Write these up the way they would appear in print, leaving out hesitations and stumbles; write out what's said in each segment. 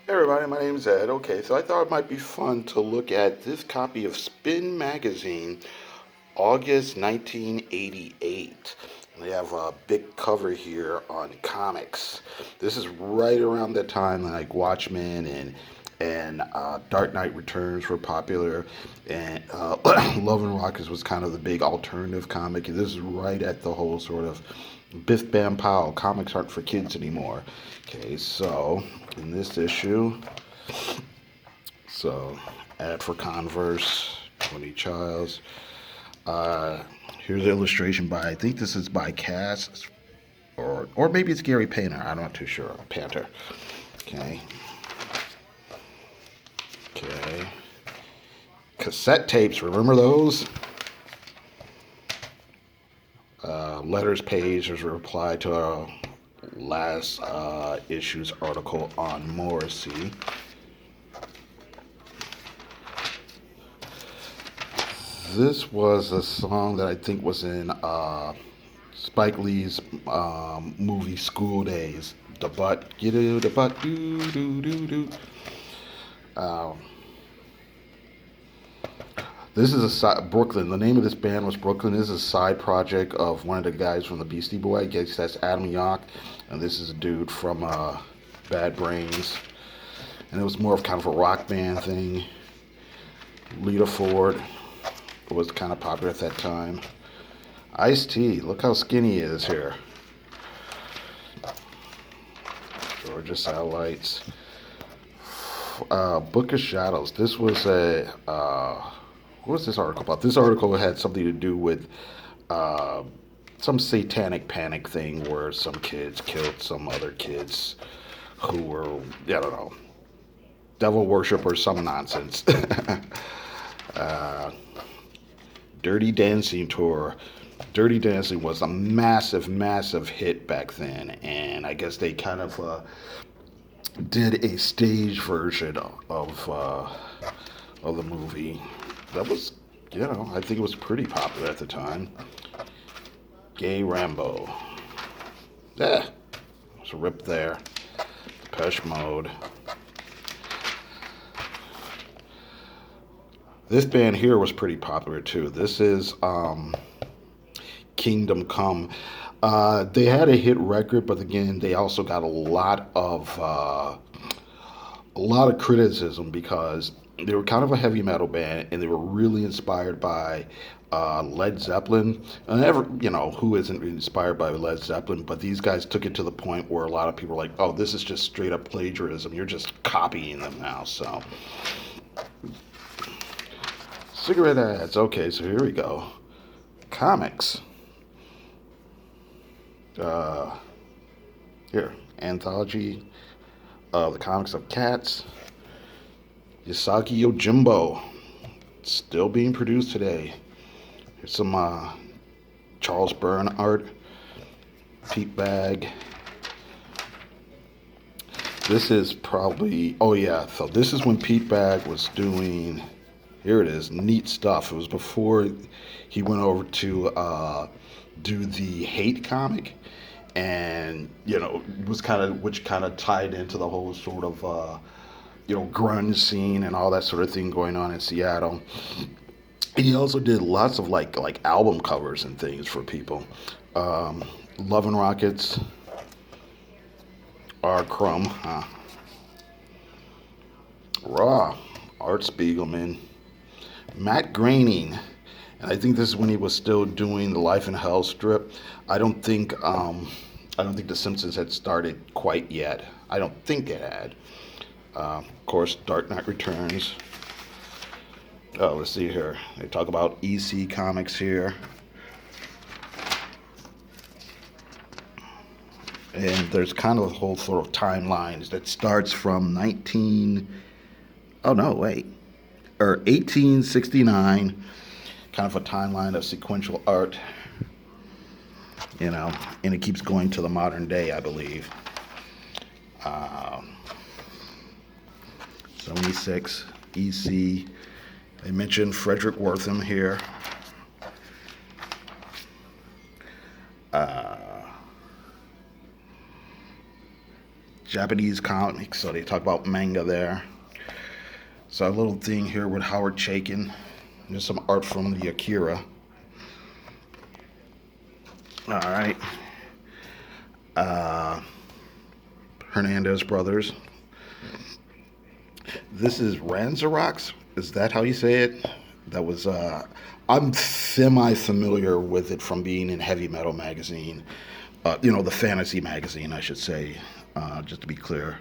Hey everybody, my name's Ed. Okay, so I thought it might be fun to look at this copy of Spin Magazine, August 1988. They have a big cover here on comics. This is right around the time like Watchmen and Dark Knight Returns were popular, and Love and Rockets was kind of the big alternative comic. And this is right at the whole sort of Biff Bam Pow. Comics aren't for kids anymore. Okay, so in this issue, so ad for Converse, Tony Childs. Uh, Here's the illustration by, I think this is by Cass, or maybe it's Gary Painter. I'm not too sure. Panther. Okay. Okay. Cassette tapes. Remember those? Letters page is a reply to a last issue's article on Morrissey. This was a song that I think was in Spike Lee's movie School Days. The butt, do the butt, do do. Um, this is Brooklyn. The name of this band was Brooklyn. This is a side project of one of the guys from the Beastie Boys. I guess that's Adam Yauch, and this is a dude from Bad Brains. And it was more of kind of a rock band thing. Lita Ford was kind of popular at that time. Ice-T, look how skinny he is here. Georgia Satellites. Book of Shadows. This was what was this article about? This article had something to do with uh, some satanic panic thing where some kids killed some other kids who were, I don't know, devil worship or some nonsense. uh, Dirty Dancing Tour. Dirty Dancing was a massive, massive hit back then, and I guess they kind of did a stage version of the movie. That was, I think it was pretty popular at the time. Gay Rambo. Yeah, it's a rip there. Depeche Mode. This band here was pretty popular too. This is Kingdom Come. They had a hit record, but again, they also got a lot of criticism because they were kind of a heavy metal band and they were really inspired by Led Zeppelin. And never, who isn't inspired by Led Zeppelin? But these guys took it to the point where a lot of people were like, "Oh, this is just straight up plagiarism. You're just copying them now." So, cigarette ads. Okay, so here we go. Comics. Uh, Here, anthology of the comics of Cats. Yasaki Yojimbo, still being produced today. Here's some Charles Byrne art. Pete Bag. This is probably, oh yeah, so this is when Pete Bag was doing, here it is, neat stuff. It was before he went over to do the Hate comic, and was which kind of tied into the whole sort of grunge scene and all that sort of thing going on in Seattle. He also did lots of like album covers and things for people. Love and Rockets, R. Crumb, Raw, Art Spiegelman, Matt Groening, and I think this is when he was still doing the Life in Hell strip. I don't think The Simpsons had started quite yet. I don't think it had. Of course, Dark Knight Returns. Oh, let's see here. They talk about EC Comics here. And there's kind of a whole sort of timeline that starts from oh no, wait, or 1869, kind of a timeline of sequential art, and it keeps going to the modern day, I believe. Um, 76, EC. They mentioned Frederick Wortham here. Japanese comics, so they talk about manga there. So a little thing here with Howard Chaykin. There's some art from the Akira. All right. Uh, Hernandez Brothers. This is Ranxerox. Is that how you say it? That was I'm semi familiar with it from being in Heavy Metal magazine. The fantasy magazine, I should say, just to be clear.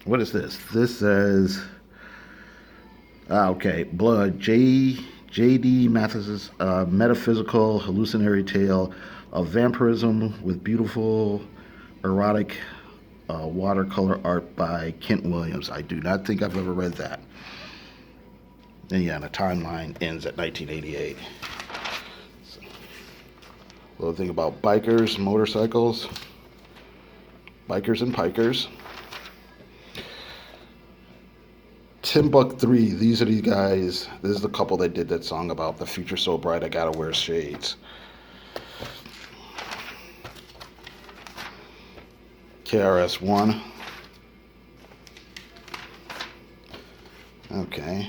What is this? This says, okay, Blood, J.D. Mathis's metaphysical hallucinatory tale of vampirism with beautiful erotic watercolor art by Kent Williams. I do not think I've ever read that. And yeah, the timeline ends at 1988. So, a little thing about bikers, motorcycles, bikers and pikers. Timbuk3, these are the guys. This is the couple that did that song about the future so bright I gotta wear shades. KRS-One. Okay.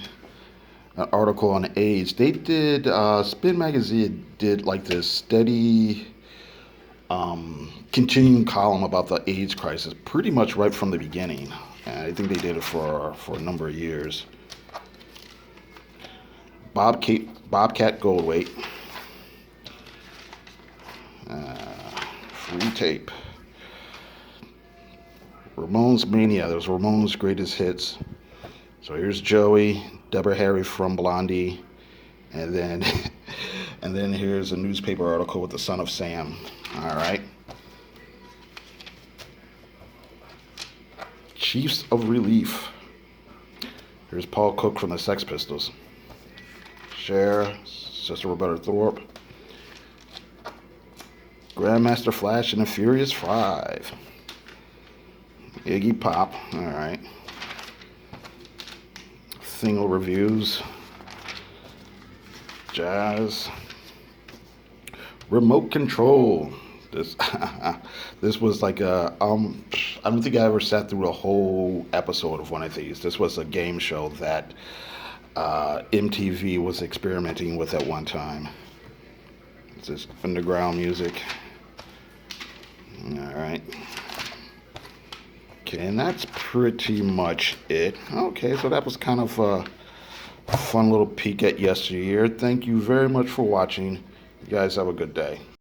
An article on AIDS. They did, Spin Magazine did like this steady continuing column about the AIDS crisis pretty much right from the beginning. And I think they did it for a number of years. Bobcat Goldthwait. Free tape. Ramones Mania. That was Ramones' greatest hits. So here's Joey, Deborah Harry from Blondie, and then and then here's a newspaper article with the Son of Sam. All right. Chiefs of Relief. Here's Paul Cook from the Sex Pistols. Cher, Sister Roberta Thorpe. Grandmaster Flash and the Furious Five. Iggy Pop. All right. Single reviews. Jazz. Remote Control. This was like a I don't think I ever sat through a whole episode of one of these. This was a game show that MTV was experimenting with at one time. It's this underground music. All right. Okay, and that's pretty much it. Okay, so that was kind of a fun little peek at yesteryear. Thank you very much for watching. You guys have a good day.